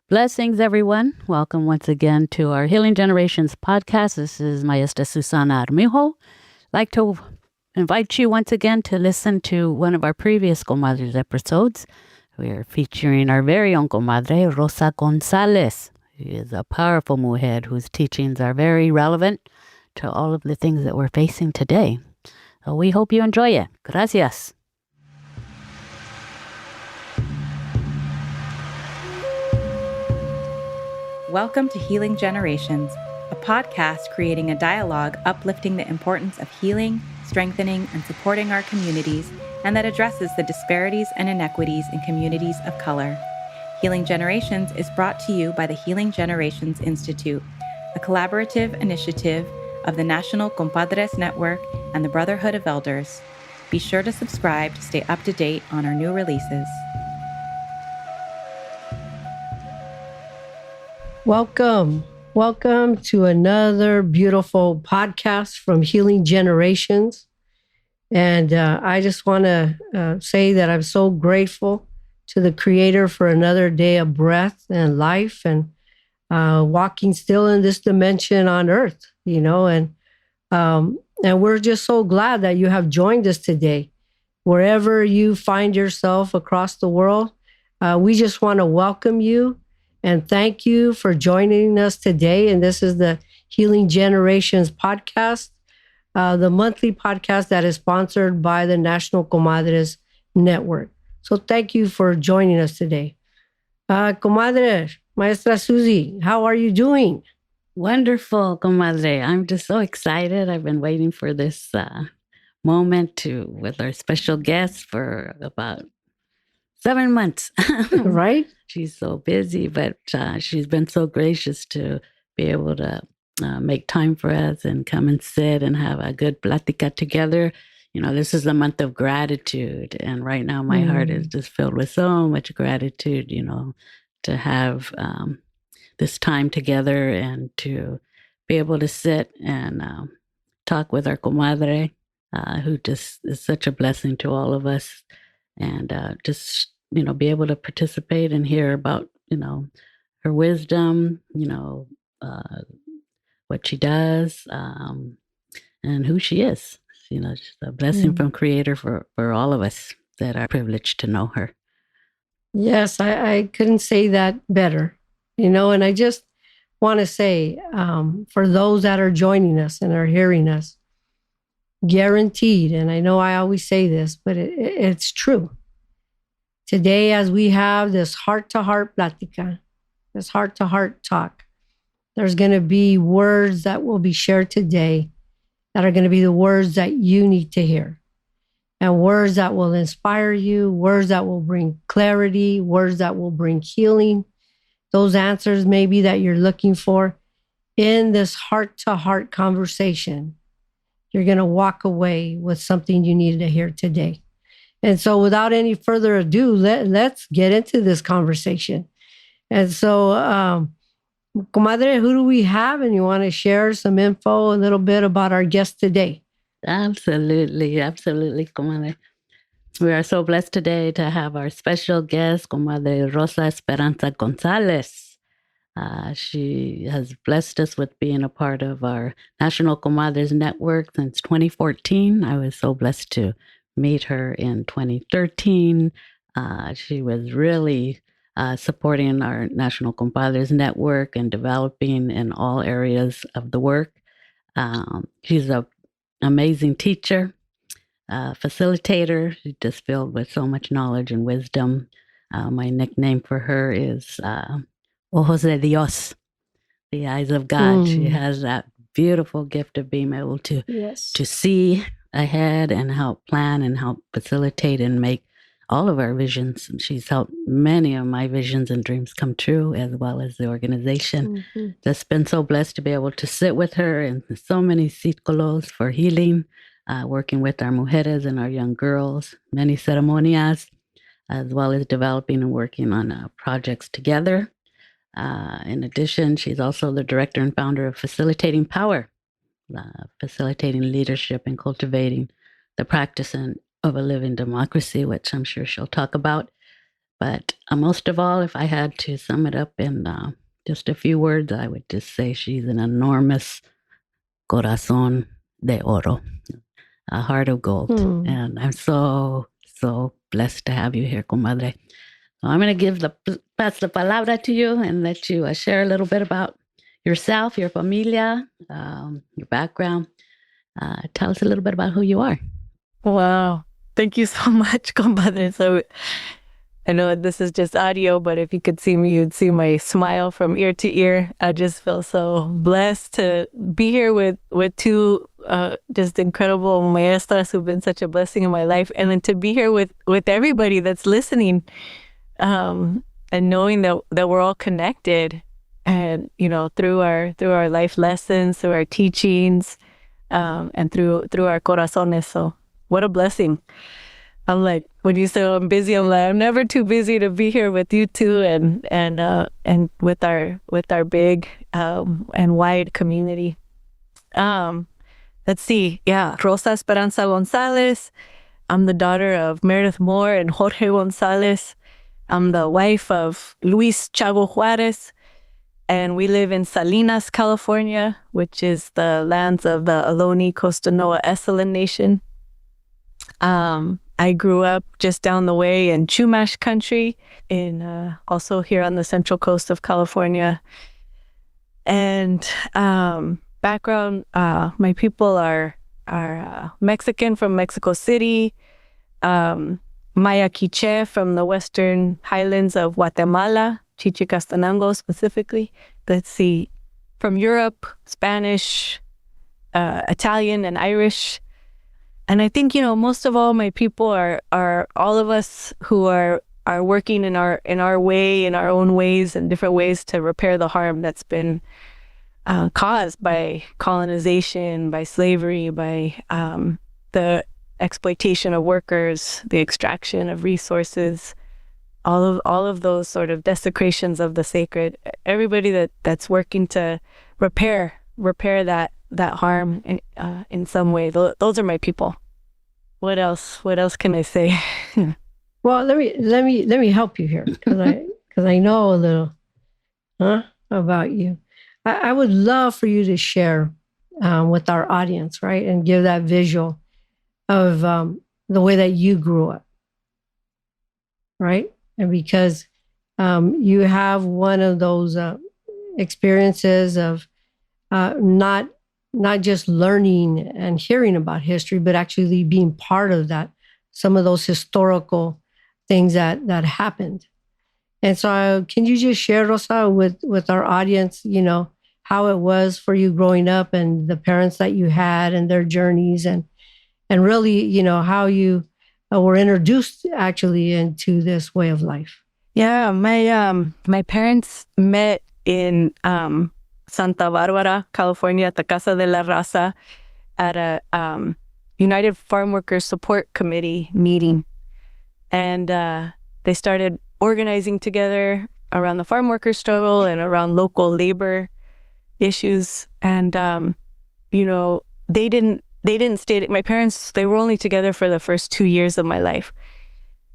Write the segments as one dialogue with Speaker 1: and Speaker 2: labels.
Speaker 1: Blessings, everyone. Welcome once again to our Healing Generations podcast. This is Maestra Susana Armijo. I'd like to invite you once again to listen to one of our previous Comadres episodes. We are featuring our very own Comadre, Rosa González. She is a powerful mujer whose teachings are very relevant to all of the things that we're facing today. So we hope you enjoy it. Gracias.
Speaker 2: Welcome to Healing Generations, a podcast creating a dialogue uplifting the importance of healing, strengthening, and supporting our communities, and that addresses the disparities and inequities in communities of color. Healing Generations is brought to you by the Healing Generations Institute, a collaborative initiative of the National Comadres Network and the Brotherhood of Elders. Be sure to subscribe to stay up to date on our new releases.
Speaker 3: Welcome to another beautiful podcast from Healing Generations. And I just want to say that I'm so grateful to the Creator for another day of breath and life and walking still in this dimension on earth, and we're just so glad that you have joined us today. Wherever you find yourself across the world, we just want to welcome you and thank you for joining us today. And this is the Healing Generations podcast, the monthly podcast that is sponsored by the National Comadres Network. So thank you for joining us today. Comadre, Maestra Susie, how are you doing?
Speaker 1: Wonderful, Comadre. I'm just so excited. I've been waiting for this moment with our special guest for about 7 months.
Speaker 3: Right?
Speaker 1: She's so busy, but she's been so gracious to be able to make time for us and come and sit and have a good plática together. This is the month of gratitude. And right now my heart is just filled with so much gratitude, to have this time together and to be able to sit and talk with our comadre, who just is such a blessing to all of us. And just, be able to participate and hear about, her wisdom, what she does, and who she is. Just a blessing from Creator for all of us that are privileged to know her.
Speaker 3: Yes, I couldn't say that better, and I just want to say, for those that are joining us and are hearing us, guaranteed, and I know I always say this, but it's true. Today, as we have this heart-to-heart plática, this heart-to-heart talk, there's going to be words that will be shared today that are going to be the words that you need to hear. And words that will inspire you, words that will bring clarity, words that will bring healing, those answers maybe that you're looking for in this heart-to-heart conversation. You're going to walk away with something you needed to hear today. And so without any further ado, let's get into this conversation. And so, Comadre, who do we have? And you want to share some info, a little bit about our guest today?
Speaker 1: Absolutely, Comadre. We are so blessed today to have our special guest, Comadre Rosa Esperanza González. She has blessed us with being a part of our National Comadres Network since 2014. I was so blessed to meet her in 2013. She was really supporting our National Comadres Network and developing in all areas of the work. She's an amazing teacher, facilitator. She's just filled with so much knowledge and wisdom. My nickname for her is Ojos de Dios, the eyes of God. She has that beautiful gift of being able to see ahead and help plan and help facilitate and make all of our visions. And she's helped many of my visions and dreams come true, as well as the organization. Just been so blessed to be able to sit with her in so many círculos for healing, working with our mujeres and our young girls, many ceremonias, as well as developing and working on projects together. In addition, she's also the director and founder of Facilitating Power, facilitating leadership and cultivating the practice of a living democracy, which I'm sure she'll talk about. But most of all, if I had to sum it up in just a few words, I would just say she's an enormous corazón de oro, a heart of gold. And I'm so, so blessed to have you here, comadre. So I'm going to pass the palabra to you and let you share a little bit about yourself, your familia, your background. Tell us a little bit about who you are.
Speaker 4: Wow. Thank you so much, compadre. So I know this is just audio, but if you could see me, you'd see my smile from ear to ear. I just feel so blessed to be here with two just incredible maestras who've been such a blessing in my life. And then to be here with everybody that's listening, and knowing that we're all connected, and through our life lessons, through our teachings, and through our corazones. So what a blessing. I'm like, when you say I'm busy, I'm like, I'm never too busy to be here with you two and with our big and wide community. Let's see. Yeah, Rosa Esperanza González. I'm the daughter of Meredith Moore and Jorge González. I'm the wife of Luis Chavo Juarez. And we live in Salinas, California, which is the lands of the Ohlone Costanoa Esselen Nation. I grew up just down the way in Chumash country, also here on the central coast of California. And background, my people are Mexican from Mexico City, Maya Quiche from the western highlands of Guatemala, Chichicastenango specifically. Let's see, from Europe, Spanish, Italian, and Irish. And I think, most of all, my people are all of us who are working in our way, in our own ways and different ways to repair the harm that's been caused by colonization, by slavery, by the exploitation of workers, the extraction of resources, all of those sort of desecrations of the sacred. Everybody that's working to repair that harm in some way. Those are my people. What else can I say?
Speaker 3: Well, let me help you here, because I know a little about you. I would love for you to share with our audience, right, and give that visual of the way that you grew up, right? And because you have one of those experiences of not just learning and hearing about history, but actually being part of that, some of those historical things that happened. And so can you just share, Rosa, with our audience, how it was for you growing up and the parents that you had and their journeys and really, how you were introduced actually into this way of life?
Speaker 4: Yeah, my parents met in Santa Barbara, California, at the Casa de la Raza at a United Farm Workers Support Committee meeting. And they started organizing together around the farm worker struggle and around local labor issues. And, they didn't stay, my parents, they were only together for the first 2 years of my life.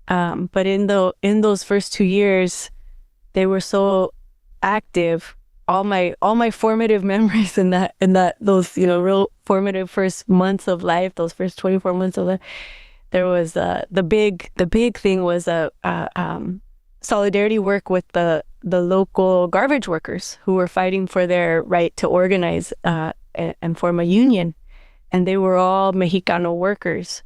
Speaker 4: But in those first 2 years, they were so active. All my formative memories in those real formative first months of life, those first 24 months of life, there was the big thing was solidarity work with the local garbage workers who were fighting for their right to organize and form a union, and they were all Mexicano workers.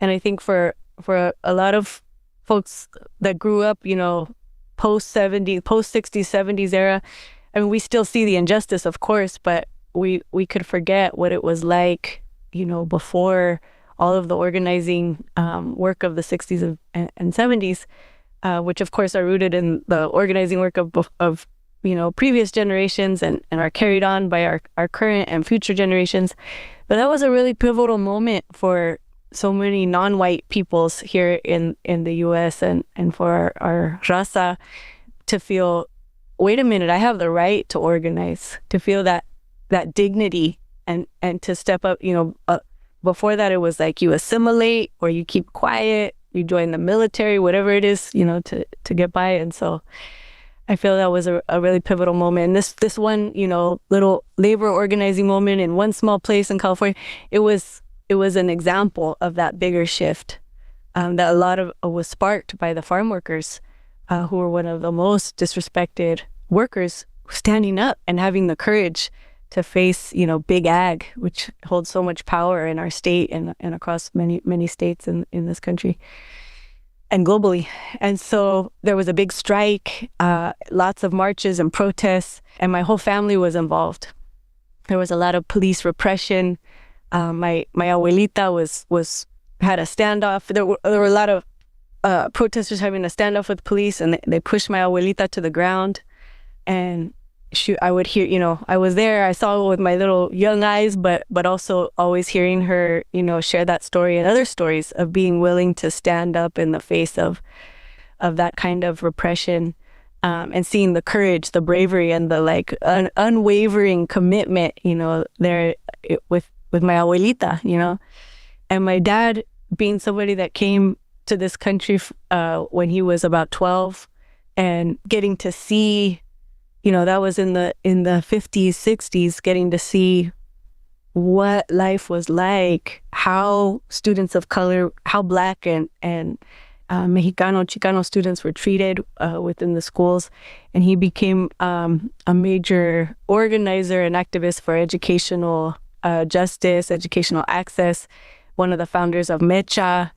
Speaker 4: And I think for a lot of folks that grew up, post 60s, 70s era, I mean, we still see the injustice, of course, but we could forget what it was like, before all of the organizing work of the 60s and 70s, which of course are rooted in the organizing work of previous generations and are carried on by our current and future generations. But that was a really pivotal moment for so many non-white peoples here in the U.S. and for our raza to feel, wait a minute, I have the right to organize, to feel that dignity and to step up. Before that, it was like you assimilate or you keep quiet, you join the military, whatever it is, to get by. And so I feel that was a really pivotal moment. And this one, little labor organizing moment in one small place in California, it was an example of that bigger shift that a lot of was sparked by the farm workers, who were one of the most disrespected workers, standing up and having the courage to face, big ag, which holds so much power in our state and across many states in this country and globally. And so there was a big strike, lots of marches and protests, and my whole family was involved. There was a lot of police repression. My abuelita had a standoff. There were a lot of protesters having a standoff with police, and they pushed my abuelita to the ground. And I would hear, I was there, I saw it with my little young eyes, but also always hearing her, share that story and other stories of being willing to stand up in the face of that kind of repression, and seeing the courage, the bravery, and the unwavering commitment, there with my abuelita, and my dad being somebody that came to this country when he was about 12, and getting to see, that was in the 50s, 60s, getting to see what life was like, how students of color, how Black and Mexicano, Chicano students were treated within the schools. And he became a major organizer and activist for educational justice, educational access, one of the founders of MECHA,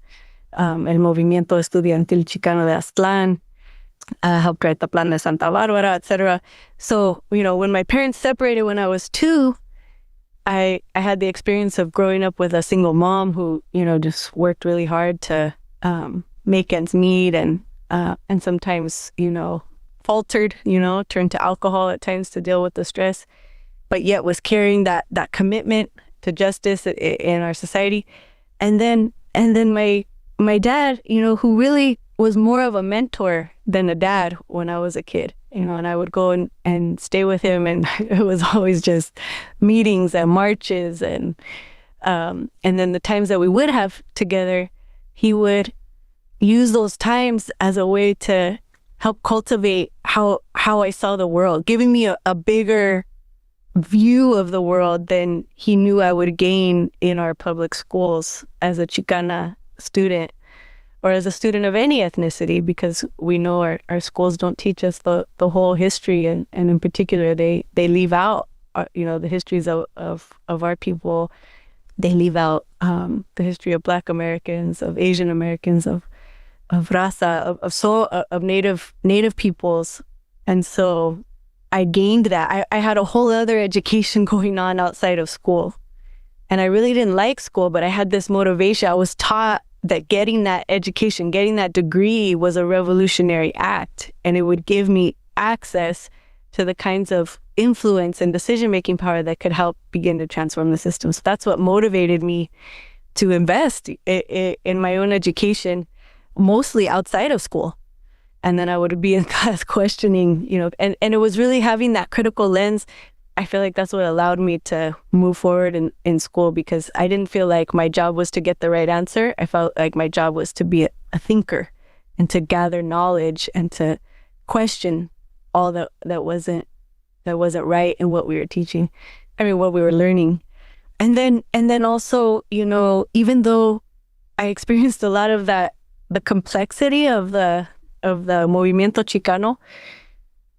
Speaker 4: El Movimiento Estudiantil Chicano de Aztlán, helped write the Plan de Santa Bárbara, etc. So, when my parents separated when I was 2, I had the experience of growing up with a single mom who, just worked really hard to make ends meet, and sometimes, faltered, turned to alcohol at times to deal with the stress, but yet was carrying that commitment to justice in our society. And then my dad, who really was more of a mentor than a dad when I was a kid, and I would go and stay with him, and it was always just meetings and marches, and then the times that we would have together, he would use those times as a way to help cultivate how I saw the world, giving me a bigger view of the world than he knew I would gain in our public schools as a Chicana student, or as a student of any ethnicity, because we know our schools don't teach us the whole history, and in particular they leave out the histories of our people. They leave out the history of Black Americans, of Asian Americans, of raza, of native peoples. And so I gained that. I had a whole other education going on outside of school, and I really didn't like school, but I had this motivation. I was taught that getting that education, getting that degree was a revolutionary act, and it would give me access to the kinds of influence and decision-making power that could help begin to transform the system. So that's what motivated me to invest in my own education, mostly outside of school. And then I would be in class questioning, and it was really having that critical lens. I feel like that's what allowed me to move forward in school, because I didn't feel like my job was to get the right answer. I felt like my job was to be a thinker and to gather knowledge and to question all that wasn't right in what we were teaching. What we were learning. And then also, even though I experienced a lot of that, the complexity of the Movimiento Chicano,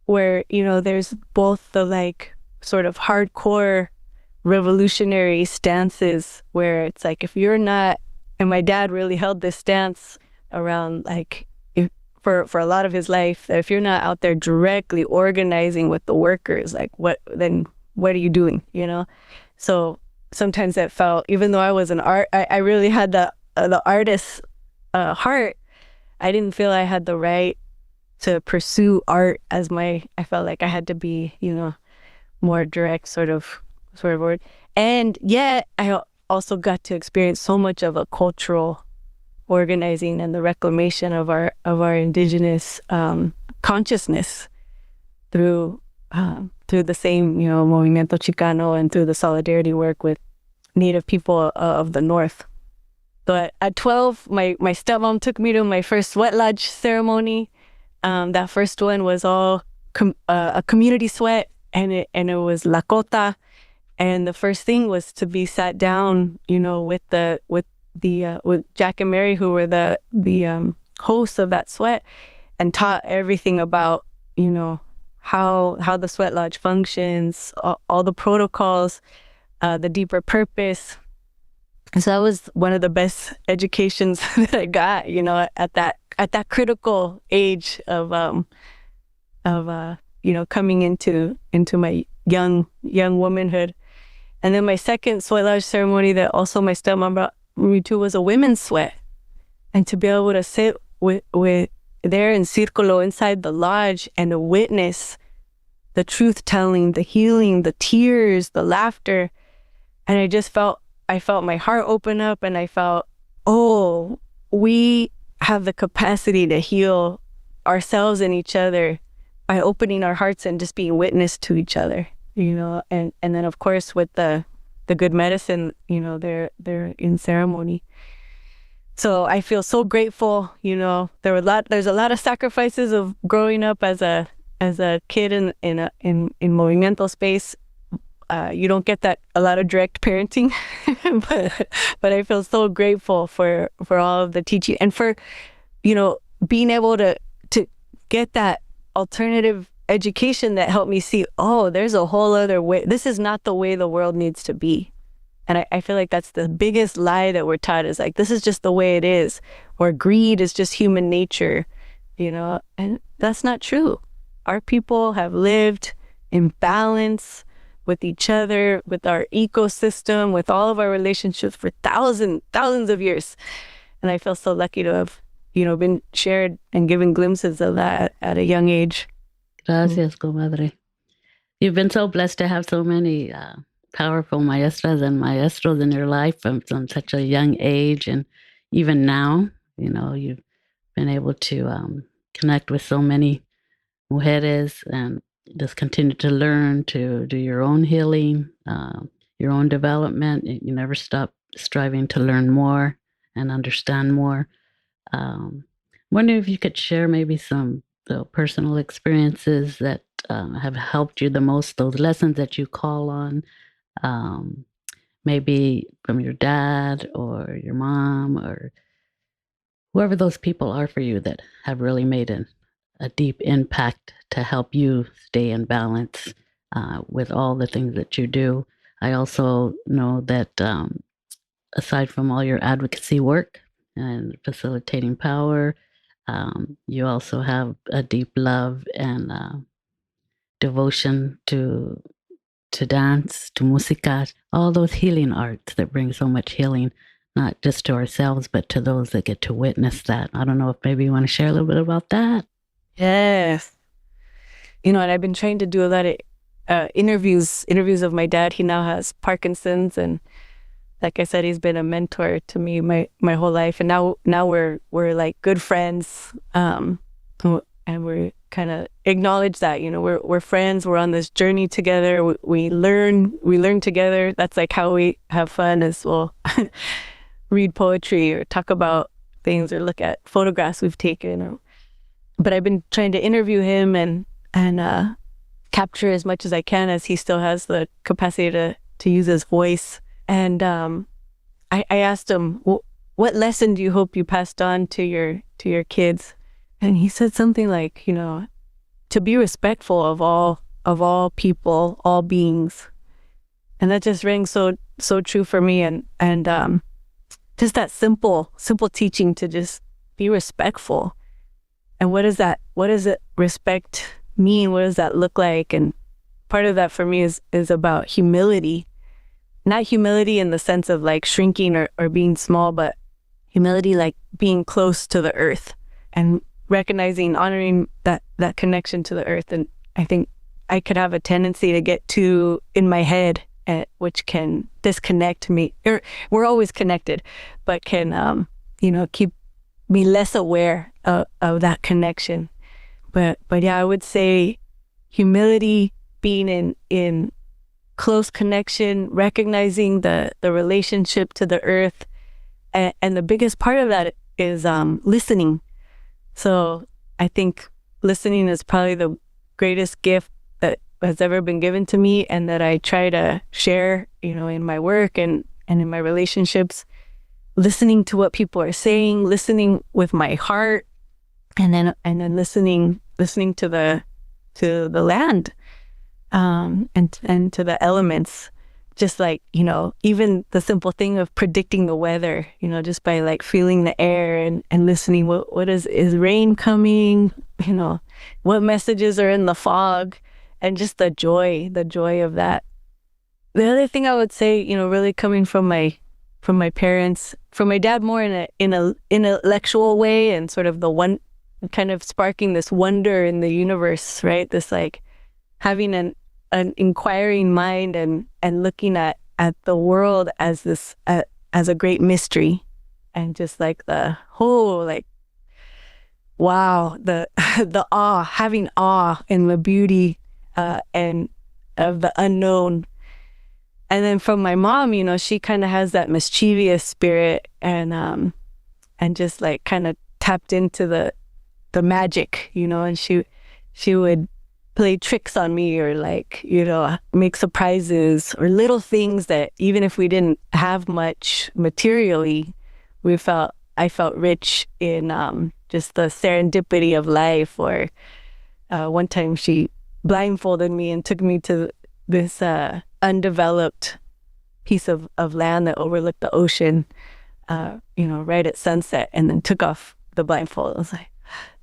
Speaker 4: where, there's both the sort of hardcore revolutionary stances where it's like, if you're not, and my dad really held this stance around for a lot of his life, that if you're not out there directly organizing with the workers, what are you doing, So sometimes that felt, even though I was an I really had the artist's heart, I didn't feel I had the right to pursue art as I felt like I had to be, more direct sort of word. And yet I also got to experience so much of a cultural organizing and the reclamation of our indigenous consciousness through the same, Movimiento Chicano, and through the solidarity work with Native people of the North. So at 12, my stepmom took me to my first sweat lodge ceremony. That first one was all a community sweat, and it was Lakota. And the first thing was to be sat down, with Jack and Mary, who were the hosts of that sweat, and taught everything about, how the sweat lodge functions, all the protocols, the deeper purpose. And so that was one of the best educations that I got, at that critical age of coming into my young womanhood. And then my second sweat lodge ceremony that also my stepmom brought me to was a women's sweat. And to be able to sit with there in Círculo inside the lodge and to witness the truth-telling, the healing, the tears, the laughter. And I felt my heart open up, and I felt, we have the capacity to heal ourselves and each other by opening our hearts and just being witness to each other, and then of course with the good medicine, they're in ceremony. So I feel so grateful. There's a lot of sacrifices of growing up as a kid in movimiento space. You don't get a lot of direct parenting, but I feel so grateful for all of the teaching, and for, being able to get that alternative education that helped me see, there's a whole other way. This is not the way the world needs to be. And I feel like that's the biggest lie that we're taught, is like, this is just the way it is, or greed is just human nature, and that's not true. Our people have lived in balance with each other, with our ecosystem, with all of our relationships for thousands of years. And I feel so lucky to have, been shared and given glimpses of that at a young age.
Speaker 1: Gracias, comadre. You've been so blessed to have so many powerful maestras and maestros in your life from such a young age. And even now, you've been able to connect with so many mujeres and just continue to learn, to do your own healing, your own development. You never stop striving to learn more and understand more. Wondering if you could share maybe some personal experiences that have helped you the most, those lessons that you call on, maybe from your dad or your mom or whoever those people are for you that have really made a deep impact to help you stay in balance with all the things that you do. I also know that aside from all your advocacy work and facilitating power, you also have a deep love and devotion to dance, to música, all those healing arts that bring so much healing, not just to ourselves, but to those that get to witness that. I don't know if maybe you want to share a little bit about that.
Speaker 4: Yes. And I've been trying to do a lot of interviews of my dad. He now has Parkinson's, and like I said, he's been a mentor to me my whole life. And now we're like good friends, and we're kind of acknowledge that, we're friends. We're on this journey together. We learn together. That's like how we have fun as well. Read poetry or talk about things or look at photographs we've taken. But I've been trying to interview him and capture as much as I can, as he still has the capacity to use his voice. And I asked him, what lesson do you hope you passed on to your kids? And he said something like, to be respectful of all people, all beings. And that just rang so true for me. And just that simple teaching to just be respectful. And what does it respect mean? What does that look like? And part of that for me is about humility. Not humility in the sense of like shrinking or being small, but humility like being close to the earth and recognizing, honoring that connection to the earth. And I think I could have a tendency to get too in my head, which can disconnect me. We're always connected, but can keep me less aware of that connection. But yeah, I would say humility, being in close connection, recognizing the relationship to the earth, And the biggest part of that is listening. So I think listening is probably the greatest gift that has ever been given to me, and that I try to share, in my work and in my relationships. Listening to what people are saying, listening with my heart, and then listening to the land, and to the elements. Just like, even the simple thing of predicting the weather, just by like feeling the air and listening, what is rain coming, what messages are in the fog, and just the joy of that. The other thing I would say, really coming from my parents, from my dad more in an intellectual way, and sort of the one kind of sparking this wonder in the universe, right? This like having an inquiring mind and looking at the world as this as a great mystery, and just like the whole like, wow, the awe, having awe in the beauty and of the unknown. And then from my mom, she kind of has that mischievous spirit, and just like kind of tapped into the magic, and she would play tricks on me, or like, make surprises, or little things that even if we didn't have much materially, I felt rich in just the serendipity of life. Or one time she blindfolded me and took me to this undeveloped piece of land that overlooked the ocean, right at sunset, and then took off the blindfold. I was like,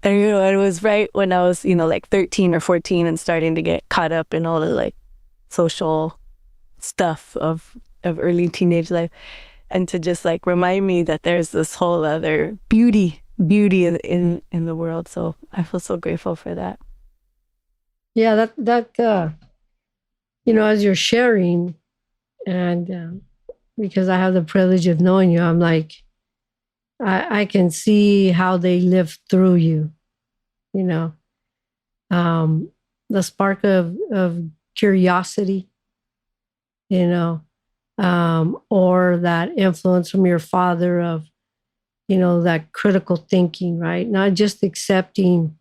Speaker 4: and it was right when I was, like 13 or 14 and starting to get caught up in all the like social stuff of early teenage life, and to just like remind me that there's this whole other beauty in the world. So I feel so grateful for that.
Speaker 3: Yeah, that as you're sharing, and because I have the privilege of knowing you, I'm like, I can see how they live through you, the spark of curiosity, or that influence from your father of, that critical thinking, right? Not just accepting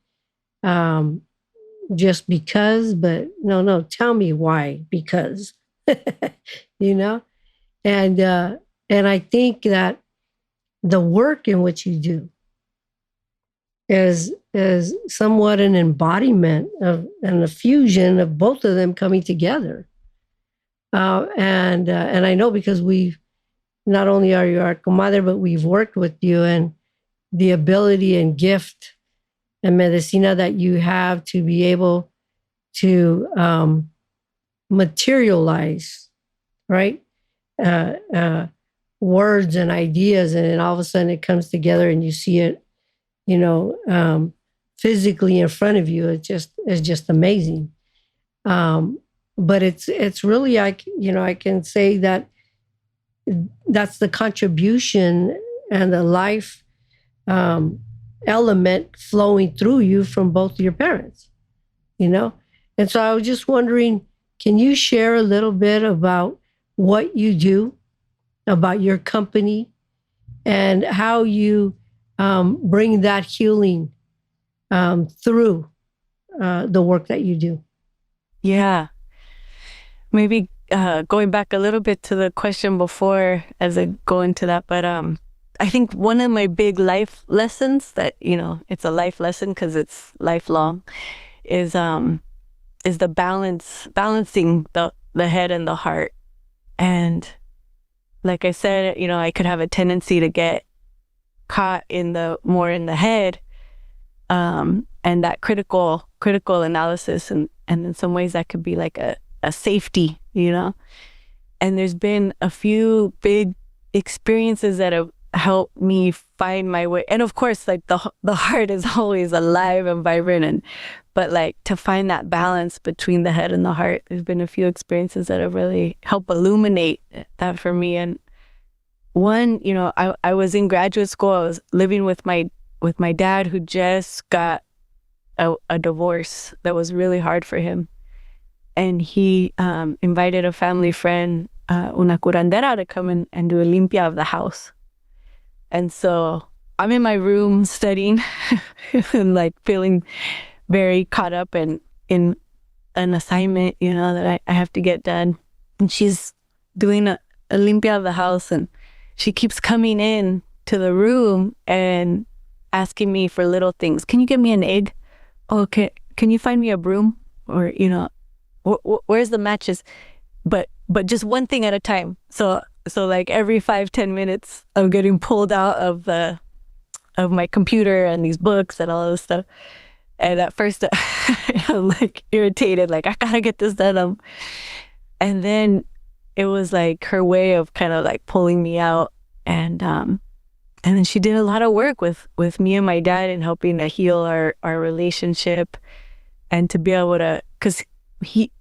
Speaker 3: just because, but no, tell me why, because, and I think that the work in which you do is somewhat an embodiment of and a fusion of both of them coming together. And I know because we've not only are you our comadre, but we've worked with you, and the ability and gift and medicina that you have to be able to materialize, right? Words and ideas, and then all of a sudden it comes together and you see it, physically in front of you. It's just amazing. But it's really, I can say that that's the contribution and the life element flowing through you from both your parents, And so I was just wondering, can you share a little bit about what you do, about your company, and how you bring that healing through the work that you do?
Speaker 4: Yeah. Maybe going back a little bit to the question before as I go into that, but I think one of my big life lessons that, it's a life lesson because it's lifelong, is the balancing the head and the heart. And like I said, I could have a tendency to get caught more in the head, and that critical analysis, and in some ways that could be like a safety, And there's been a few big experiences that have helped me find my way. And of course, like the heart is always alive and vibrant, but like to find that balance between the head and the heart, there's been a few experiences that have really helped illuminate that for me. And one, I was in graduate school. I was living with my dad, who just got a divorce that was really hard for him. And he invited a family friend, una curandera, to come and do a limpia of the house. And so I'm in my room studying and like feeling very caught up in an assignment, you know, that I have to get done. And she's doing a limpia of the house, and she keeps coming in to the room and asking me for little things. Can you get me an egg? Okay. Can you find me a broom? Or, you know, where's the matches? But just one thing at a time. So like every 5-10 minutes, I'm getting pulled out of my computer and these books and all this stuff. And at first, I'm like irritated, like, I gotta get this done. And then it was like her way of kind of like pulling me out. And then she did a lot of work with me and my dad in helping to heal our relationship, and to be able to, because he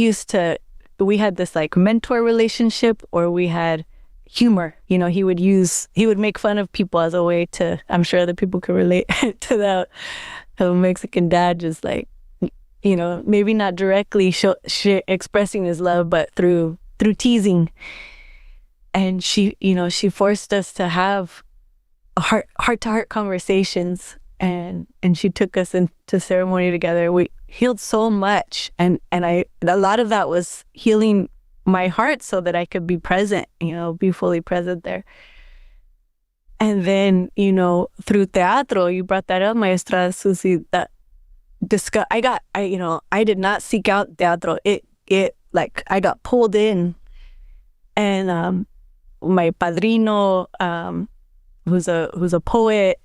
Speaker 4: used to, we had this like mentor relationship, or we had humor. You know, he would make fun of people as a way to, I'm sure other people could relate to that. A Mexican dad just like, you know, maybe not directly expressing his love, but through teasing. And she forced us to have heart-to-heart conversations, and she took us into ceremony together. We healed so much, and a lot of that was healing my heart so that I could be present, you know, be fully present there. And then, you know, through teatro, you brought that up, Maestra Susie, that I did not seek out teatro. It like, I got pulled in, and my padrino, who's a poet,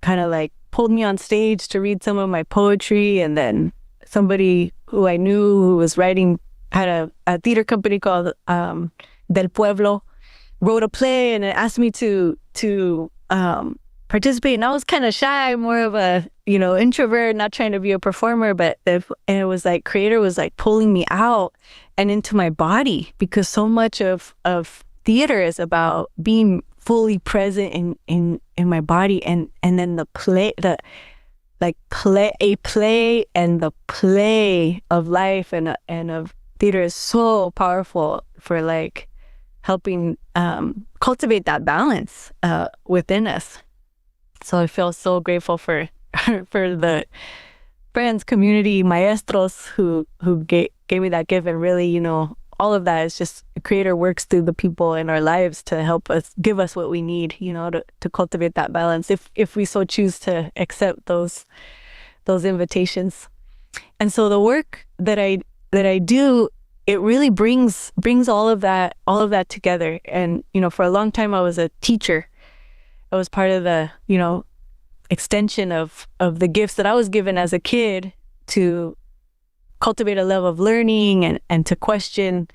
Speaker 4: kind of like pulled me on stage to read some of my poetry. And then somebody who I knew who was writing, had a theater company called Del Pueblo, wrote a play and asked me to participate. And I was kind of shy, more of a, you know, introvert, not trying to be a performer. But and it was like, creator was like pulling me out and into my body, because so much of theater is about being fully present in my body, and then the play and the play of life and of theater is so powerful for like helping cultivate that balance within us. So I feel so grateful for the friends, community, maestros who gave me that gift. And really, you know, all of that is just, creator works through the people in our lives to help us, give us what we need, you know, to cultivate that balance, if we so choose to accept those invitations. And so the work that I do, it really brings all of that together. And, you know, for a long time I was a teacher. I was part of the, you know, extension of the gifts that I was given as a kid, to cultivate a love of learning and to question,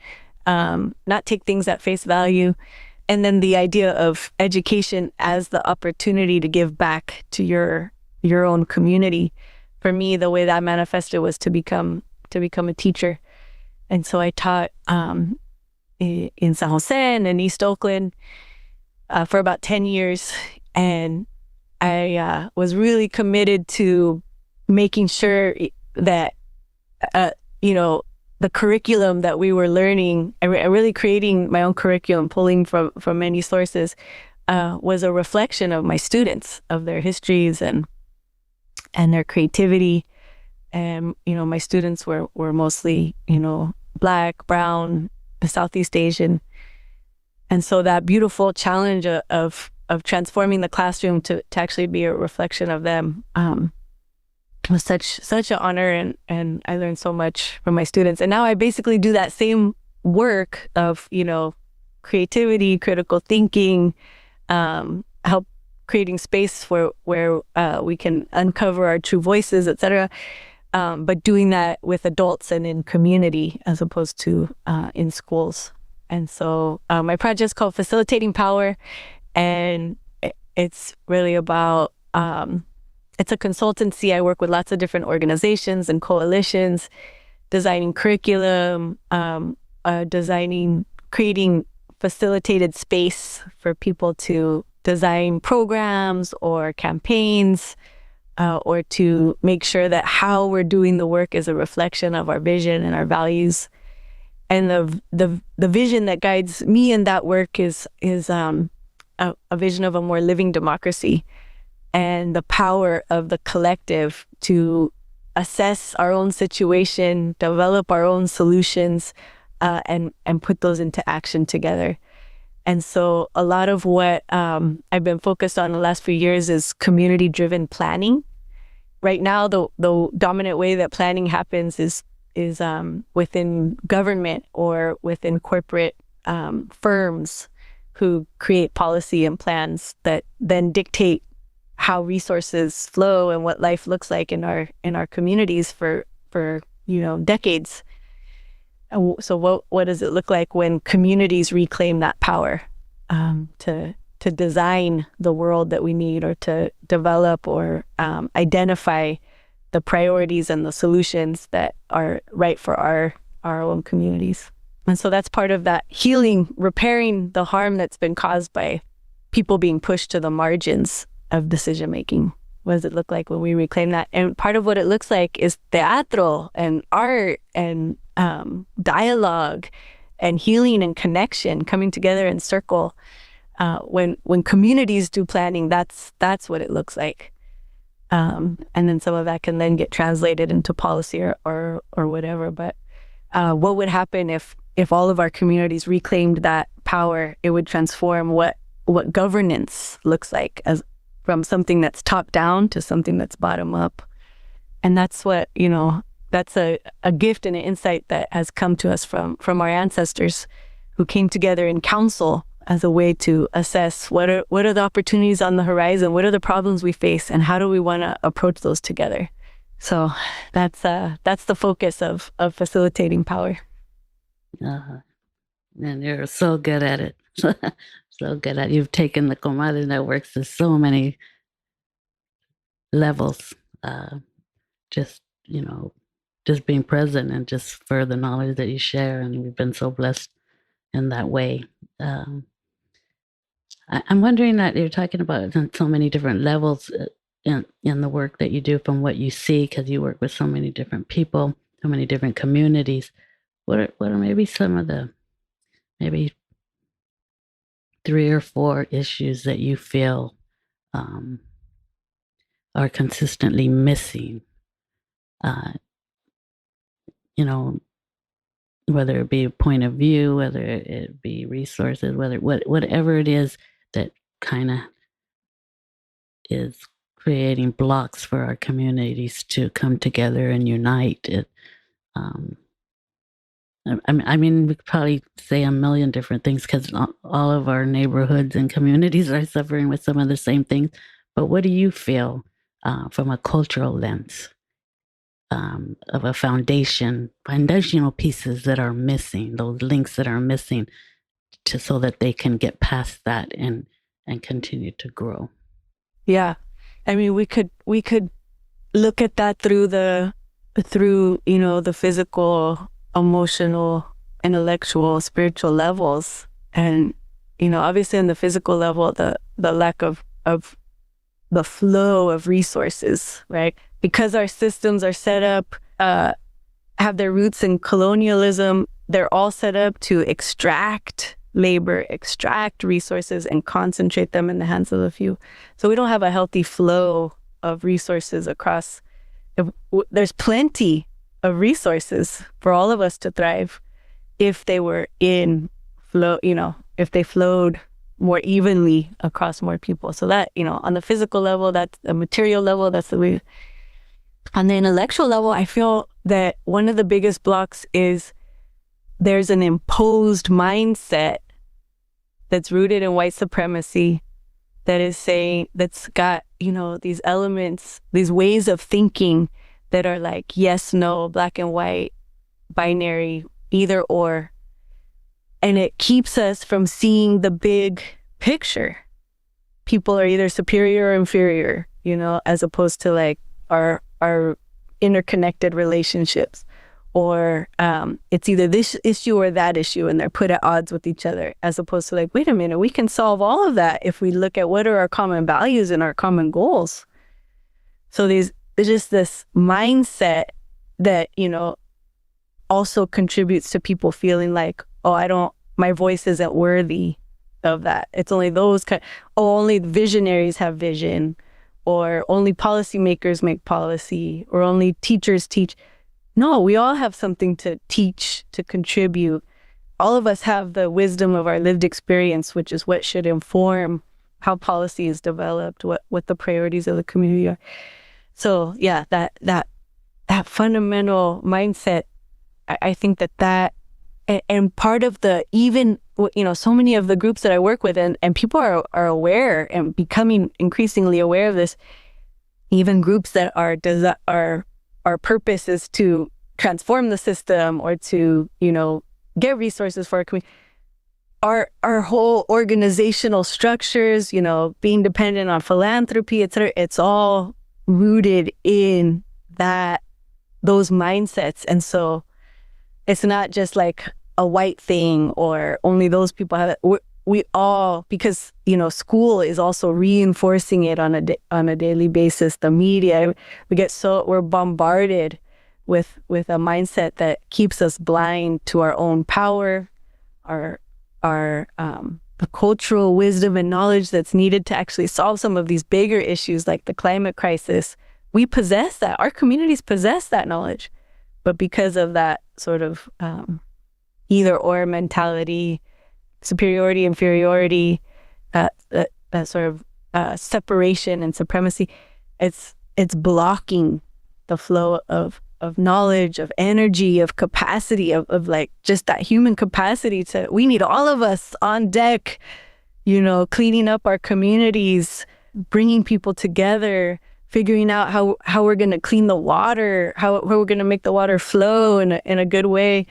Speaker 4: not take things at face value. And then the idea of education as the opportunity to give back to your own community. For me, the way that manifested was to become a teacher. And so I taught in San Jose and in East Oakland for about 10 years. And I was really committed to making sure that, you know, the curriculum that we were learning, I really creating my own curriculum, pulling from many sources, was a reflection of my students, of their histories and their creativity. And, you know, my students were mostly, you know, Black, brown, Southeast Asian. And so that beautiful challenge of transforming the classroom to actually be a reflection of them was such an honor, and I learned so much from my students. And now I basically do that same work of, you know, creativity, critical thinking, help creating space where we can uncover our true voices, etc. But doing that with adults and in community as opposed to in schools. And so my project is called Facilitating Power, and it's really about, it's a consultancy. I work with lots of different organizations and coalitions, designing curriculum, creating facilitated space for people to design programs or campaigns, or to make sure that how we're doing the work is a reflection of our vision and our values. And the vision that guides me in that work is a vision of a more living democracy and the power of the collective to assess our own situation, develop our own solutions, and put those into action together. And so a lot of what I've been focused on the last few years is community-driven planning. Right now, the dominant way that planning happens is within government or within corporate firms who create policy and plans that then dictate how resources flow and what life looks like in our communities for decades. So what does it look like when communities reclaim that power to design the world that we need, or to develop or identify the priorities and the solutions that are right for our own communities? And so that's part of that healing, repairing the harm that's been caused by people being pushed to the margins of decision making. What does it look like when we reclaim that? And part of what it looks like is teatro and art and dialogue and healing and connection, coming together in circle. When communities do planning, that's what it looks like. And then some of that can then get translated into policy or whatever. But what would happen if all of our communities reclaimed that power? It would transform what governance looks like, as from something that's top down to something that's bottom up. And that's what, that's a gift and an insight that has come to us from our ancestors, who came together in council as a way to assess what are the opportunities on the horizon, what are the problems we face, and how do we want to approach those together. So that's the focus of facilitating power.
Speaker 1: And you're so good at it. So good at it. You've taken the Comadres Networks to so many levels. Just being present and just for the knowledge that you share. And we've been so blessed in that way. I'm wondering that you're talking about on so many different levels in the work that you do, from what you see, because you work with so many different people, so many different communities. What are maybe some of the maybe 3 or 4 issues that you feel are consistently missing? Whether it be a point of view, whether it be resources, whatever it is that kind of is creating blocks for our communities to come together and unite. I mean, we could probably say a million different things, because all of our neighborhoods and communities are suffering with some of the same things. But what do you feel from a cultural lens of a foundational pieces that are missing, those links that are missing, so that they can get past that and continue to grow?
Speaker 4: Yeah, I mean, we could look at that through the physical, emotional, intellectual, spiritual levels. And obviously on the physical level, the lack of the flow of resources, right? Because our systems are set up, have their roots in colonialism, they're all set up to extract labor, extract resources, and concentrate them in the hands of a few. So we don't have a healthy flow of resources across. There's plenty of resources for all of us to thrive if they were in flow, if they flowed more evenly across more people. So that, on the physical level, that's a material level, that's the way. On the intellectual level, I feel that one of the biggest blocks is there's an imposed mindset that's rooted in white supremacy that's got, these elements, these ways of thinking that are like yes, no, black and white, binary, either or. And it keeps us from seeing the big picture. People are either superior or inferior, as opposed to like our interconnected relationships. Or it's either this issue or that issue, and they're put at odds with each other, as opposed to like, wait a minute, we can solve all of that if we look at what are our common values and our common goals. So there's just this mindset that, also contributes to people feeling like, oh, my voice isn't worthy of that. It's only those only visionaries have vision, or only policymakers make policy, or only teachers teach. No, we all have something to teach, to contribute. All of us have the wisdom of our lived experience, which is what should inform how policy is developed, what the priorities of the community are. So yeah, that fundamental mindset, I think that and part of the, even, so many of the groups that I work with, and people are aware and becoming increasingly aware of this, even groups that our purpose is to transform the system, or to, get resources for our community. Our whole organizational structures, being dependent on philanthropy, et cetera, it's all rooted in those mindsets. And so it's not just like a white thing, or only those people have it. We all, because, school is also reinforcing it on a daily basis. The media, we're bombarded with a mindset that keeps us blind to our own power, the cultural wisdom and knowledge that's needed to actually solve some of these bigger issues like the climate crisis. We possess that. Our communities possess that knowledge. But because of that sort of either or mentality, superiority, inferiority, that sort of separation and supremacy, it's blocking the flow of knowledge, of energy, of capacity, of like just that human capacity we need all of us on deck, cleaning up our communities, bringing people together, figuring out how we're going to clean the water, how we're going to make the water flow in a good way,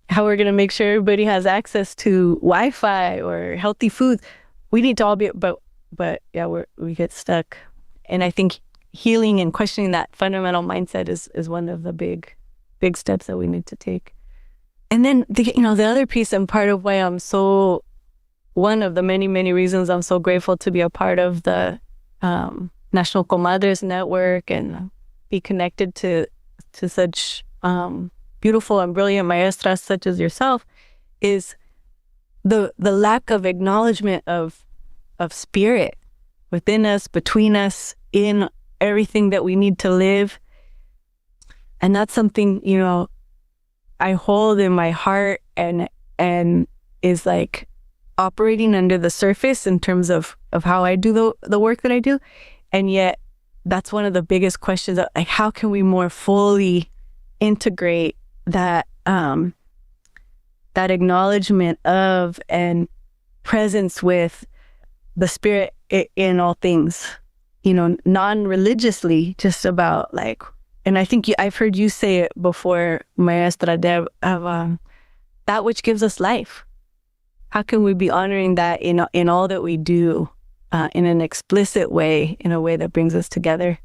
Speaker 4: how we're going to make sure everybody has access to Wi-Fi or healthy food. We need to all be, but yeah, we get stuck. And I think healing and questioning that fundamental mindset is one of the big steps that we need to take. And then the other piece, and part of why one of the many, many reasons I'm so grateful to be a part of the National Comadres Network and be connected to such beautiful and brilliant maestras such as yourself, is the lack of acknowledgement of spirit within us, between us, in everything that we need to live. And that's something, I hold in my heart and is like operating under the surface in terms of how I do the work that I do. And yet that's one of the biggest questions, like how can we more fully integrate that acknowledgement of and presence with the spirit in all things, non-religiously, just about like, and I think I've heard you say it before, Maestra Deb, of that which gives us life. How can we be honoring that in all that we do, in an explicit way, in a way that brings us together?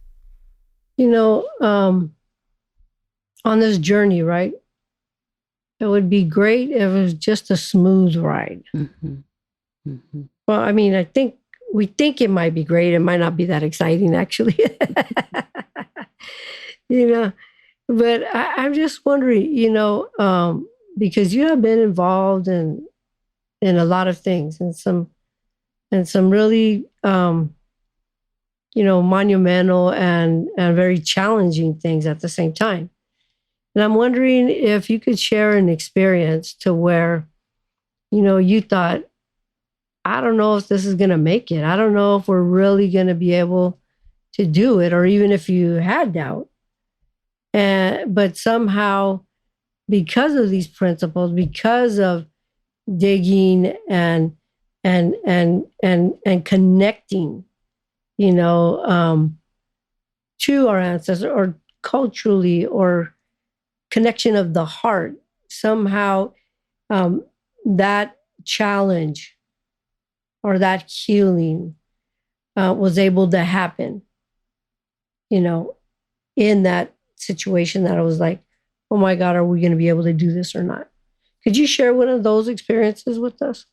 Speaker 3: On this journey, right? It would be great if it was just a smooth ride.
Speaker 1: Mm-hmm. Mm-hmm.
Speaker 3: Well, I mean, we think it might be great. It might not be that exciting, actually. But I'm just wondering, because you have been involved in a lot of things, and some really, monumental and very challenging things at the same time. And I'm wondering if you could share an experience to where, you thought, I don't know if this is going to make it. I don't know if we're really going to be able to do it, or even if you had doubt. But somehow, because of these principles, because of digging and connecting, to our ancestors, or culturally, or connection of the heart, somehow that challenge or that healing was able to happen, in that situation that I was like, oh my God, are we going to be able to do this or not? Could you share one of those experiences with us?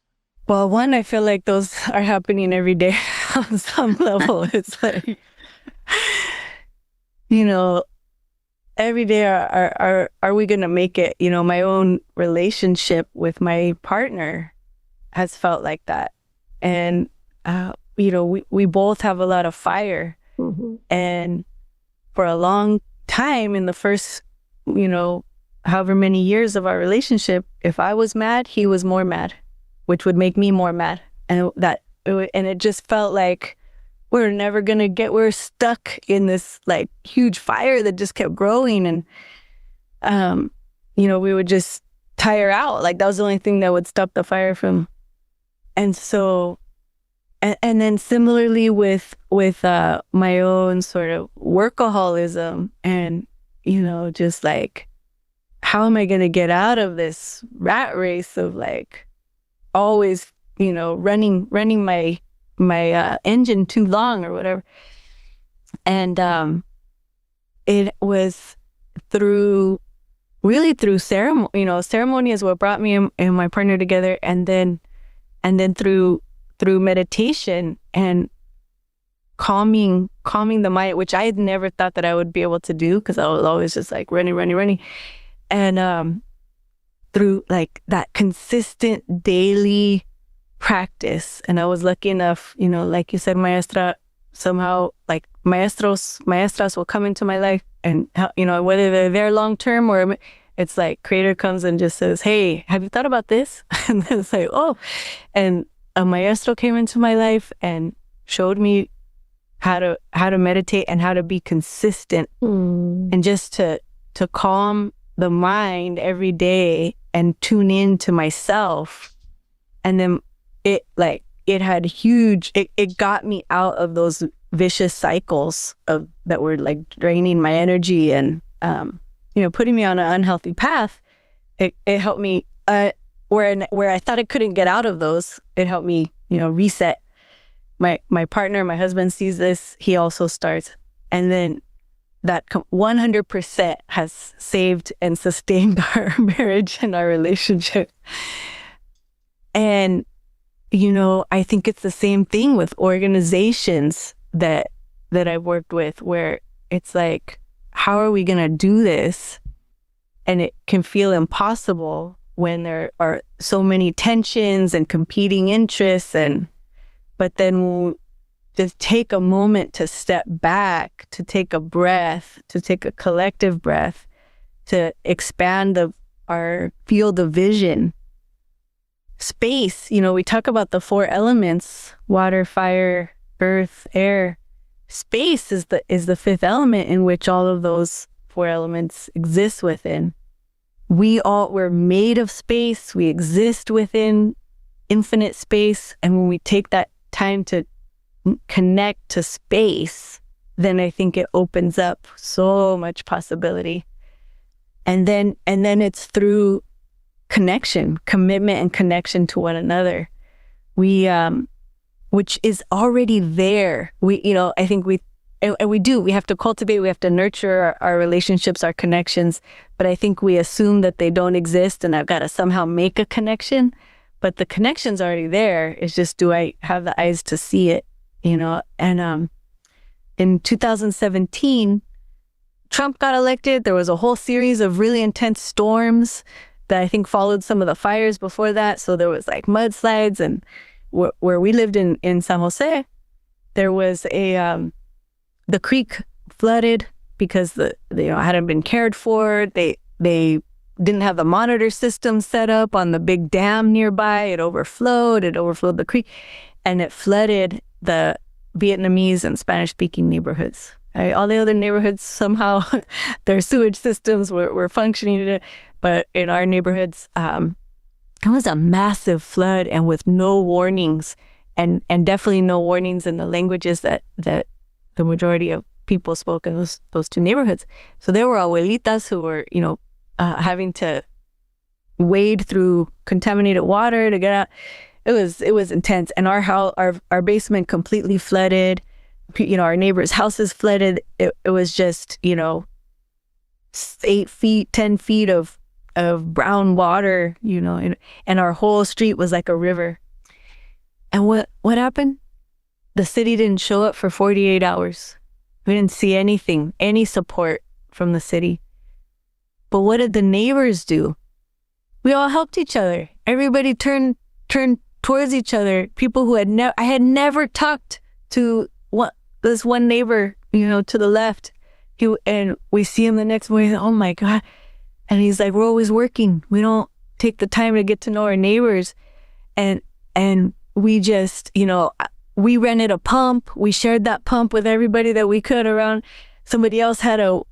Speaker 4: Well, one, I feel like those are happening every day on some level. It's like, every day are we going to make it? My own relationship with my partner has felt like that. And, we both have a lot of fire.
Speaker 3: Mm-hmm.
Speaker 4: And for a long time in the first, however many years of our relationship, if I was mad, he was more mad, which would make me more mad. And it just felt like we're stuck in this like huge fire that just kept growing. And, we would just tire out. Like that was the only thing that would stop the fire from. And so, and then similarly with my own sort of workaholism and, just like, how am I going to get out of this rat race of like always, running my engine too long or whatever. And it was through ceremony. Ceremony is what brought me and my partner together, and then through meditation and calming the mind, which I had never thought that I would be able to do, because I was always just like running. And through like that consistent daily practice. And I was lucky enough, like you said, maestra, somehow like maestras will come into my life, and whether they're there long term or it's like creator comes and just says, hey, have you thought about this? And then it's like, oh. And a maestro came into my life and showed me how to meditate and how to be consistent, and just to calm the mind every day and tune in to myself. And then it got me out of those vicious cycles that were like draining my energy and putting me on an unhealthy path. It helped me where I thought I couldn't get out of those. It helped me reset. My partner, my husband, sees this. He also starts, and then that 100% has saved and sustained our marriage and our relationship. And I think it's the same thing with organizations that I've worked with, where it's like, how are we going to do this? And it can feel impossible when there are so many tensions and competing interests. But then we'll just take a moment to step back, to take a breath, to take a collective breath, to expand our field of vision. Space, we talk about the 4 elements: water, fire, earth, air. Space is the 5th element in which all of those 4 elements exist within. We're made of space. We exist within infinite space. And when we take that time to connect to space, then I think it opens up so much possibility. And then it's through connection, commitment and connection to one another. Which is already there. I think we have to cultivate, we have to nurture our relationships, our connections, but I think we assume that they don't exist and I've got to somehow make a connection, but the connection's already there. It's just, do I have the eyes to see it, And in 2017, Trump got elected. There was a whole series of really intense storms that I think followed some of the fires before that. So there was like mudslides, and where we lived in San Jose, there was the creek flooded because hadn't been cared for. They didn't have the monitor system set up on the big dam nearby. It overflowed the creek, and it flooded the Vietnamese and Spanish-speaking neighborhoods. All the other neighborhoods, somehow their sewage systems were functioning, but in our neighborhoods, it was a massive flood, and with no warnings, and definitely no warnings in the languages that the majority of people spoke in those 2 neighborhoods. So there were abuelitas who were, having to wade through contaminated water to get out. It was intense, and our basement completely flooded. Our neighbors' houses flooded. It was just 8 feet, 10 feet of brown water, and our whole street was like a river. And what happened? The city didn't show up for 48 hours. We didn't see anything, any support from the city. But what did the neighbors do? We all helped each other. Everybody turned towards each other. People who I had never talked to this one neighbor, to the left. And we see him the next morning. Oh my God. And he's like, we're always working. We don't take the time to get to know our neighbors. And we just, we rented a pump. We shared that pump with everybody that we could around. Somebody else had a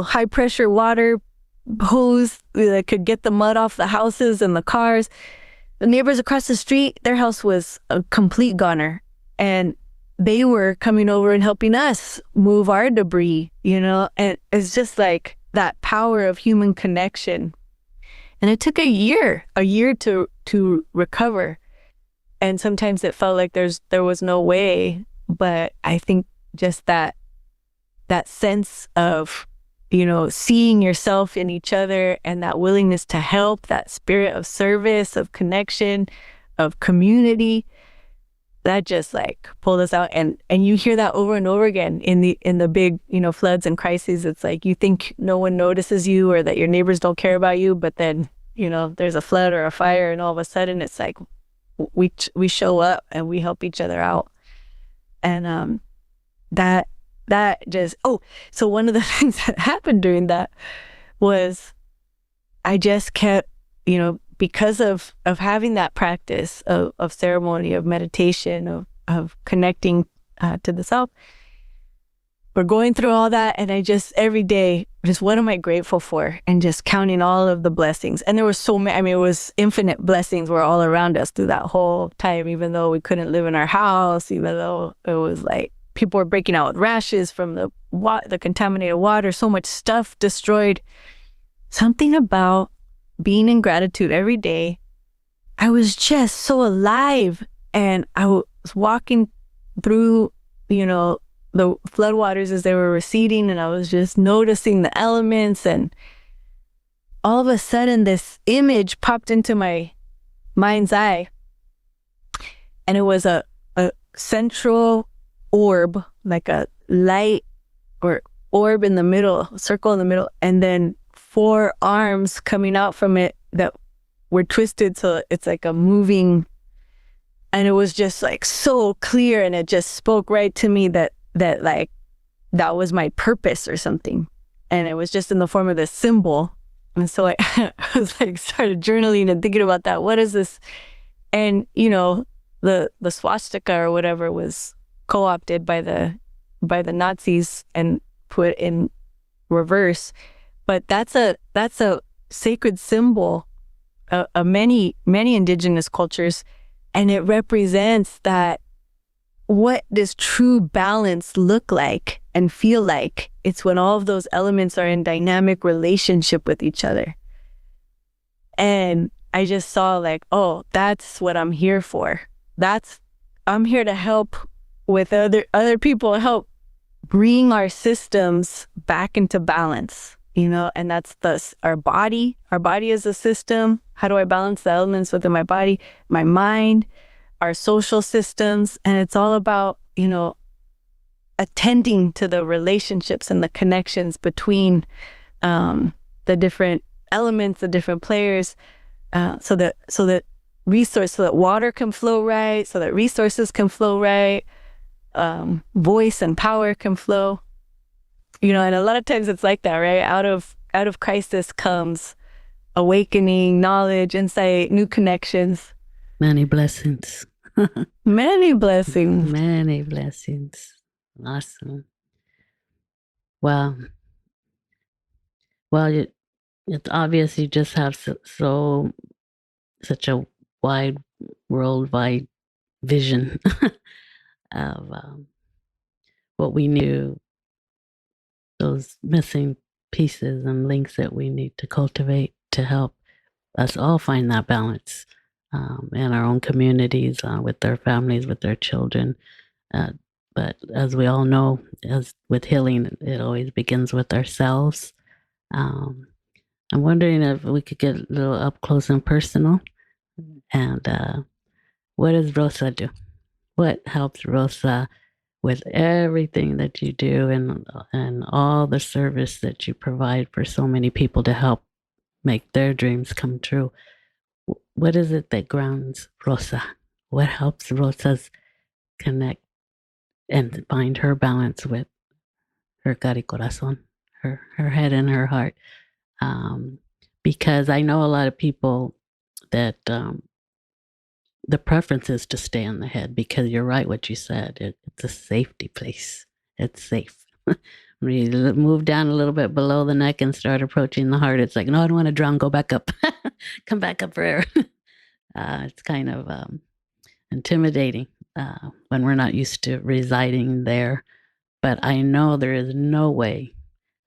Speaker 4: high pressure water hose that could get the mud off the houses and the cars. The neighbors across the street, their house was a complete goner. And they were coming over and helping us move our debris, and it's just like that power of human connection. And it took a year to recover. And sometimes it felt like there was no way, but I think just that sense of, seeing yourself in each other and that willingness to help, that spirit of service, of connection, of community, that just like pulled us out. And you hear that over and over again in the big, floods and crises. It's like you think no one notices you or that your neighbors don't care about you, but then, there's a flood or a fire, and all of a sudden it's like we show up and we help each other out. And that just, so one of the things that happened during that was I just kept, because of having that practice of ceremony, of meditation, of connecting to the self, we're going through all that. And I just, every day, just what am I grateful for? And just counting all of the blessings. And there were so many, it was infinite blessings were all around us through that whole time, even though we couldn't live in our house, even though it was like people were breaking out with rashes from the contaminated water, so much stuff destroyed. Something about being in gratitude every day, I was just so alive. And I was walking through, the floodwaters as they were receding, and I was just noticing the elements, and all of a sudden this image popped into my mind's eye, and it was a central orb, like a light or orb in the middle, circle in the middle, and then 4 arms coming out from it that were twisted so it's like a moving, and it was just like so clear, and it just spoke right to me that like that was my purpose or something. And it was just in the form of this symbol. And so I was like started journaling and thinking about that. What is this? And the swastika or whatever was co-opted by the Nazis and put in reverse. But that's a sacred symbol of many indigenous cultures, and it represents that what does true balance look like and feel like? It's when all of those elements are in dynamic relationship with each other. And I just saw like, oh, that's what I'm here for. I'm here to help with other people, help bring our systems back into balance, and that's our body. Our body is a system. How do I balance the elements within my body, my mind, our social systems? And it's all about, attending to the relationships and the connections between the different elements, the different players, so that water can flow right, so that resources can flow right, voice and power can flow. And a lot of times it's like that, right? Out of crisis comes awakening, knowledge, insight, new connections.
Speaker 1: Many blessings.
Speaker 4: Many blessings.
Speaker 1: Many blessings. Awesome. Well, it's obvious you just have such a worldwide vision of what we knew, those missing pieces and links that we need to cultivate to help us all find that balance in our own communities, with their families, with their children. But as we all know, as with healing, it always begins with ourselves. I'm wondering if we could get a little up close and personal. And what does Rosa do? What helps Rosa with everything that you do and all the service that you provide for so many people to help make their dreams come true? what is it that grounds Rosa? What helps Rosa's connect and find her balance with her cari corazón, her head and her heart? Because I know a lot of people that the preference is to stay on the head, because you're right what you said. It's a safety place. It's safe. When you move down a little bit below the neck and start approaching the heart, it's like, no, I don't want to drown. Go back up. Come back up for air. It's kind of intimidating when we're not used to residing there. But I know there is no way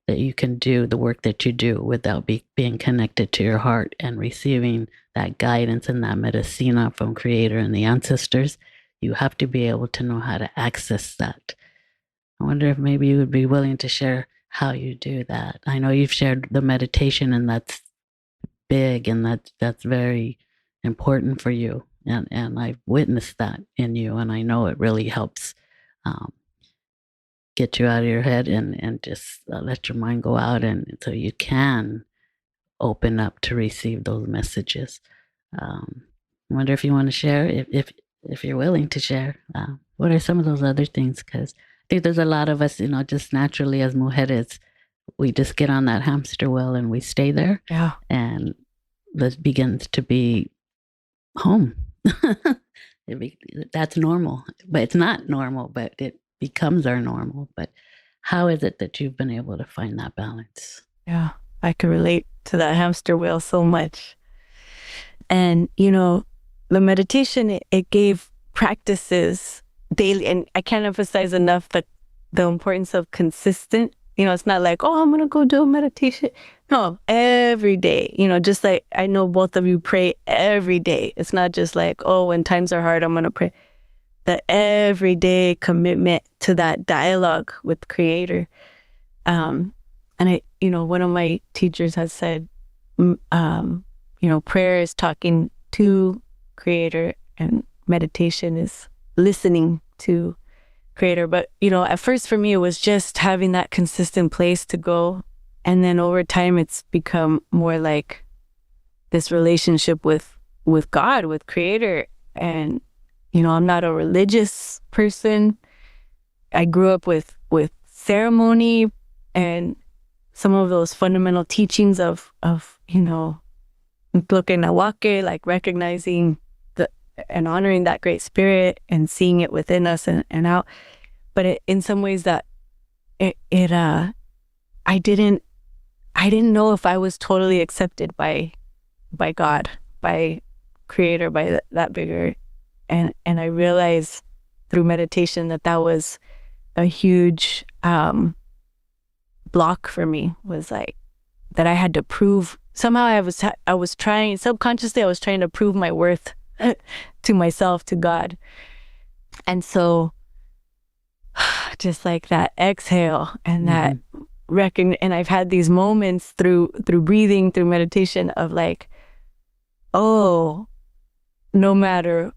Speaker 1: that you can do the work that you do without being connected to your heart and receiving that guidance and that medicina from Creator and the ancestors. You have to be able to know how to access that. I wonder if maybe you would be willing to share how you do that. I know you've shared the meditation, and that's big, and that's very important for you. And I've witnessed that in you, and I know it really helps get you out of your head and just let your mind go out, and so you can open up to receive those messages. I wonder if you want to share, if you're willing to share, what are some of those other things? Because I think there's a lot of us, just naturally as mujeres, we just get on that hamster wheel and we stay there.
Speaker 4: Yeah.
Speaker 1: And that begins to be home. That's normal, but it's not normal, but it becomes our normal. But how is it that you've been able to find that balance?
Speaker 4: Yeah, I can relate to that hamster wheel so much. And, the meditation, it gave practices daily. And I can't emphasize enough the importance of consistent. It's not like, oh, I'm going to go do a meditation. No, every day, just like I know both of you pray every day. It's not just like, oh, when times are hard, I'm going to pray. The everyday commitment to that dialogue with Creator. And one of my teachers has said, prayer is talking to Creator and meditation is listening to Creator. But, at first for me, it was just having that consistent place to go. And then over time, it's become more like this relationship with God, with Creator. And, I'm not a religious person. I grew up with ceremony and some of those fundamental teachings of Tlokenawake, like recognizing and honoring that great spirit and seeing it within us and out. But in some ways that I didn't know if I was totally accepted by God, by Creator, by that bigger. And I realized through meditation that was a huge block for me, was like that I had to prove. Somehow I was trying, subconsciously I was trying to prove my worth to myself, to God. And so just like that exhale and that and I've had these moments through breathing, through meditation of like, oh, no matter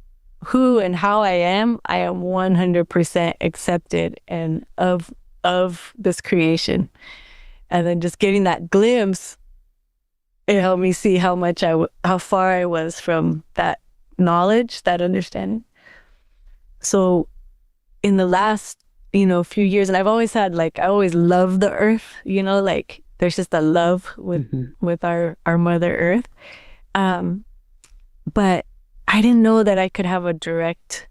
Speaker 4: who and how I am 100% accepted and of this creation. And then just getting that glimpse, it helped me see how far I was from that knowledge, that understanding. So in the last, few years, and I've always had, I always loved the earth, like there's just a love with our Mother Earth. But I didn't know that I could have a direct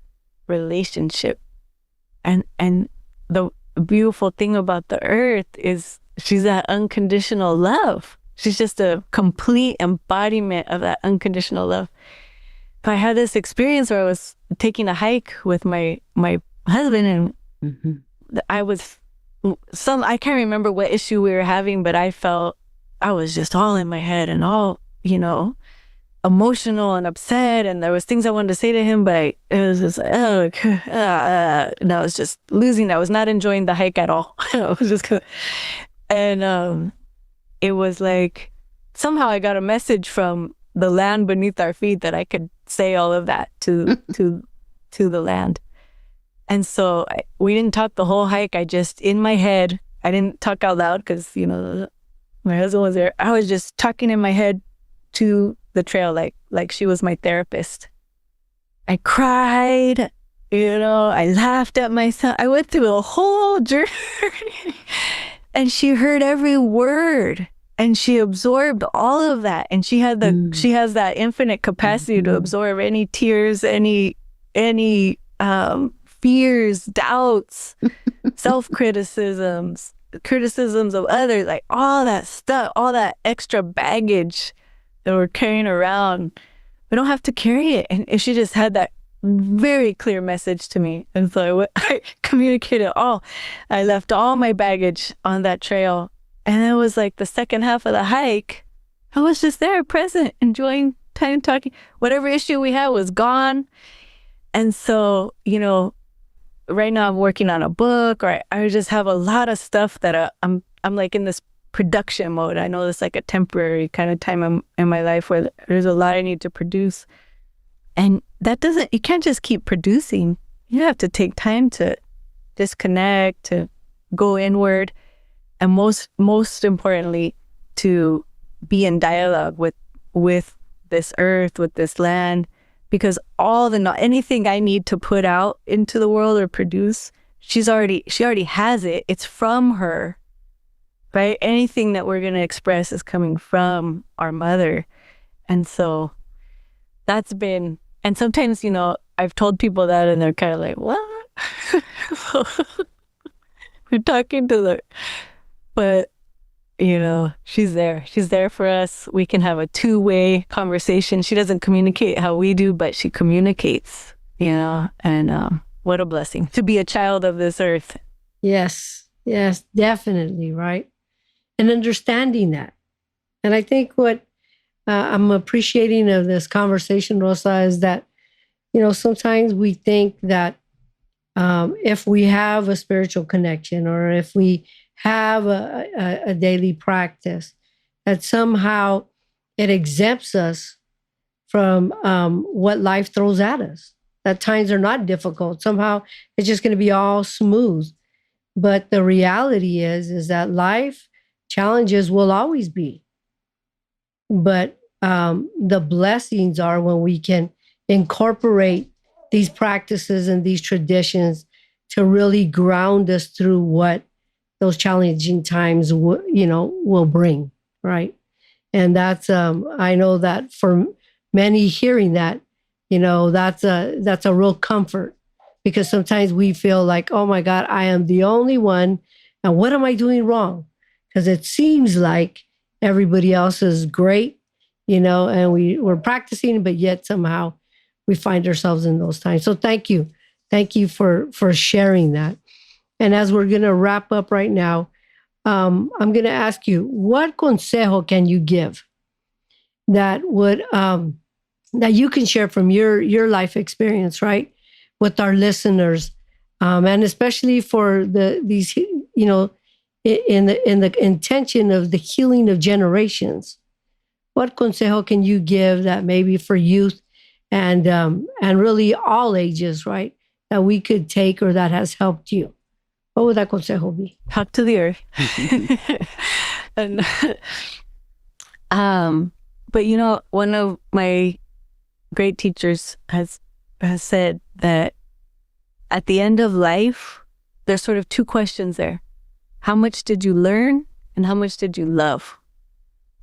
Speaker 4: relationship. And the beautiful thing about the earth is she's that unconditional love. She's just a complete embodiment of that unconditional love. I had this experience where I was taking a hike with my husband, and I can't remember what issue we were having, but I felt I was just all in my head and all, emotional and upset, and there was things I wanted to say to him, but it was just and I was just losing. I was not enjoying the hike at all. I was just and it was like somehow I got a message from the land beneath our feet that I could say all of that to the land. And so we didn't talk the whole hike. I just, in my head, I didn't talk out loud because my husband was there. I was just talking in my head to the trail like she was my therapist. I cried, I laughed at myself. I went through a whole journey and she heard every word and she absorbed all of that. And she has that infinite capacity to absorb any tears, any fears, doubts, self-criticisms, criticisms of others, like all that stuff, all that extra baggage that we're carrying around. We don't have to carry it. And she just had that very clear message to me. And so I communicated all. I left all my baggage on that trail. And it was like the second half of the hike, I was just there, present, enjoying time talking. Whatever issue we had was gone. And so, right now I'm working on a book, or I just have a lot of stuff that I'm like in this production mode. I know it's like a temporary kind of time in my life where there's a lot I need to produce. And you can't just keep producing. You have to take time to disconnect, to go inward, and most importantly, to be in dialogue with this earth, with this land, because anything I need to put out into the world or produce, she already has it. It's from her, right? Anything that we're going to express is coming from our mother. And so that's been, and sometimes, I've told people that and they're kind of like, what? We're talking to but she's there. She's there for us. We can have a two-way conversation. She doesn't communicate how we do, but she communicates, and what a blessing to be a child of this earth.
Speaker 3: Yes, definitely, right? And understanding that. And I think what I'm appreciating of this conversation, Rosa, is that, sometimes we think that if we have a spiritual connection or if we have a daily practice, that somehow it exempts us from what life throws at us. That times are not difficult. Somehow it's just going to be all smooth. But the reality is that life challenges will always be. But the blessings are when we can incorporate these practices and these traditions to really ground us through what those challenging times will bring, right? And that's I know that for many hearing that, that's a real comfort, because sometimes we feel like, oh my God, I am the only one, and what am I doing wrong? Because it seems like everybody else is great, and we're practicing, but yet somehow we find ourselves in those times. So thank you for sharing that. And as we're going to wrap up right now, I'm going to ask you, what consejo can you give that would that you can share from your life experience, right, with our listeners, and especially for these in the intention of the healing of generations? What consejo can you give that maybe for youth and really all ages, right, that we could take or that has helped you? What would that consejo be?
Speaker 4: Talk to the earth. And, but one of my great teachers has said that at the end of life, there's sort of two questions there. How much did you learn and how much did you love?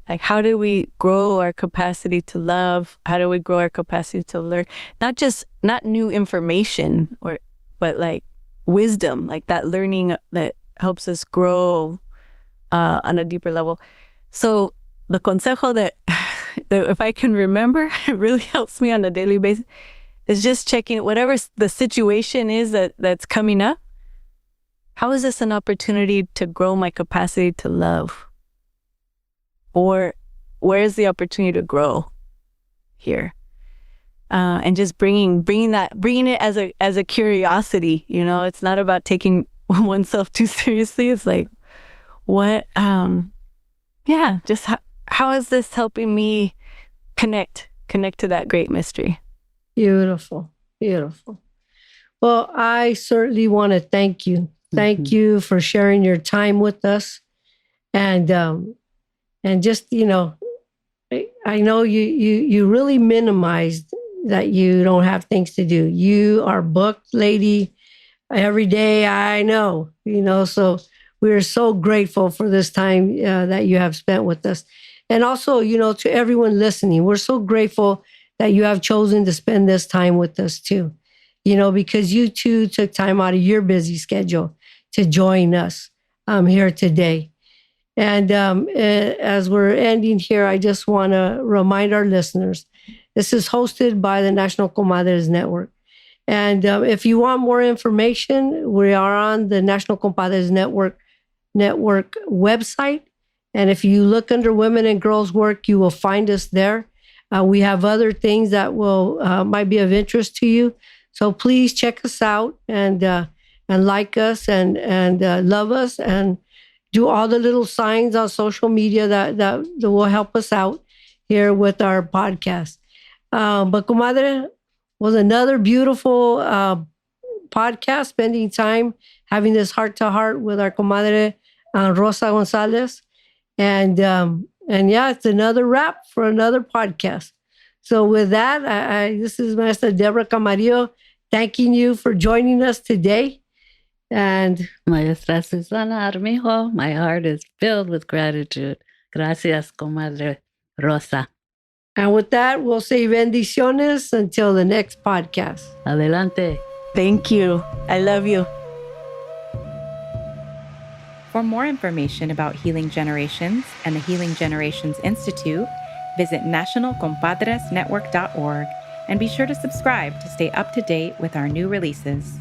Speaker 4: Like, how do we grow our capacity to love? How do we grow our capacity to learn? Not new information, but like wisdom, like that learning that helps us grow on a deeper level. So the consejo that if I can remember, it really helps me on a daily basis, is just checking whatever the situation is that's coming up. How is this an opportunity to grow my capacity to love? Or where is the opportunity to grow here? And just bringing it as a curiosity. It's not about taking oneself too seriously. It's like, what? Just how is this helping me connect to that great mystery?
Speaker 3: Beautiful. Well, I certainly want to thank you. Thank you for sharing your time with us, and just I know you really minimized that you don't have things to do. You are booked, lady, every day. I know, so we're so grateful for this time that you have spent with us. And also, to everyone listening, we're so grateful that you have chosen to spend this time with us too, because you too took time out of your busy schedule to join us here today. And as we're ending here, I just want to remind our listeners, this is hosted by the National Comadres Network. And if you want more information, we are on the National Comadres Network website. And if you look under Women and Girls Work, you will find us there. We have other things that might be of interest to you. So please check us out and like us and love us and do all the little signs on social media that will help us out here with our podcast. But Comadre, was another beautiful podcast, spending time having this heart-to-heart with our Comadre Rosa González. And yeah, it's another wrap for another podcast. So with that, this is Maestra Debra Camarillo thanking you for joining us today. And
Speaker 1: Maestra Susana Armijo, my heart is filled with gratitude. Gracias, Comadre Rosa.
Speaker 3: And with that, we'll say bendiciones until the next podcast.
Speaker 1: Adelante.
Speaker 4: Thank you. I love you.
Speaker 2: For more information about Healing Generations and the Healing Generations Institute, visit nationalcompadresnetwork.org and be sure to subscribe to stay up to date with our new releases.